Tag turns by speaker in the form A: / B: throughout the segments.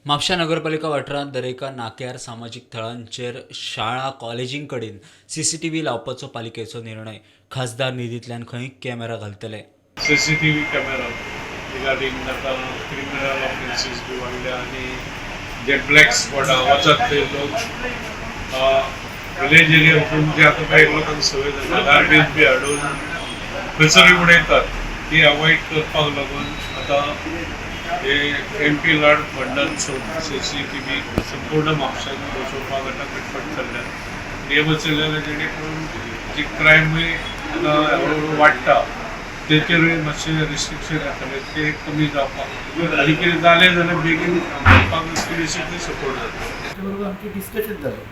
A: म्हापशा नगरपालिका वाठारांत दरेका नाक्यार सामाजीक थळांचेर शाळा कॉलेजींकडेन सीसीटीव्ही लावपाचो पालिकेचो निर्णय. खासदार निधींतल्यान खंय कॅमेरा घालतले.
B: सीसीटीव्ही कॅमेरा रिगार्डिंग आता क्रिमिनल ऑफेन्सीस बी वाडल्या आनी जे ब्लॅक स्पॉट वचत ते लोक विलेज एरियातून जे आता काही लोकांक संवय जाता गार्बेज बी हाडून खंयसरूय उडयतात ती अवॉइड करपाक लागून आता हे MP लाड फंडान सीसीटीव्ही संपूर्ण म्हापशांत बसोवपाक आतां कटकट चल्ल्या नियम चल्लेले जेणे करून जी क्रायमूय आतां हळूहळू वाडटा तेचेरूय मातशें रिस्ट्रिक्शन येतलें ते कमी जावपाक आनी कितें जालें जाल्यार बेगीन करपाक पुलिसांचो सपोर्ट जाता.
C: त्याच्या बरोबर आमचे डिस्कशन जालें.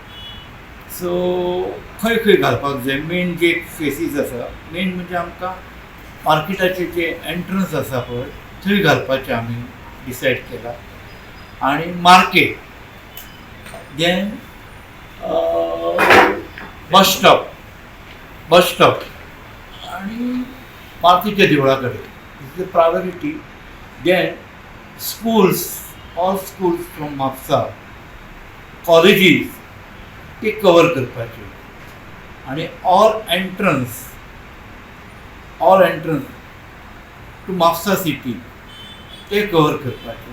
C: सो खंय खंय घालपाक जाय मेन जे फेसीस आसा मेन म्हणजे आमकां मार्केटाचे जे एंट्रन्स आसा पळय थंय घालपाचें आमी डिसायड केलां. आनी मार्केट देन बस स्टॉप आनी मारुतीच्या देवळा कडेन is the priority. Then schools all schools from Mapusa colleges ते कवर करपाचे आनी all entrance to Mapusa city ते कवर करपाचे.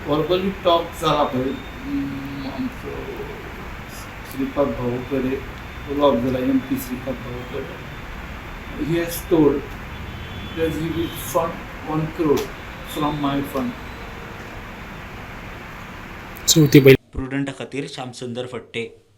C: वर्बली टॉक जाला पळय आमचो श्रीपाद भाऊ कडेन उलोवप जालां MP श्रीपाद भाऊ कडेन. He has told that he will fund 1 crore from my fund.
A: प्रुडंटा खातीर श्यामसुंदर फडते.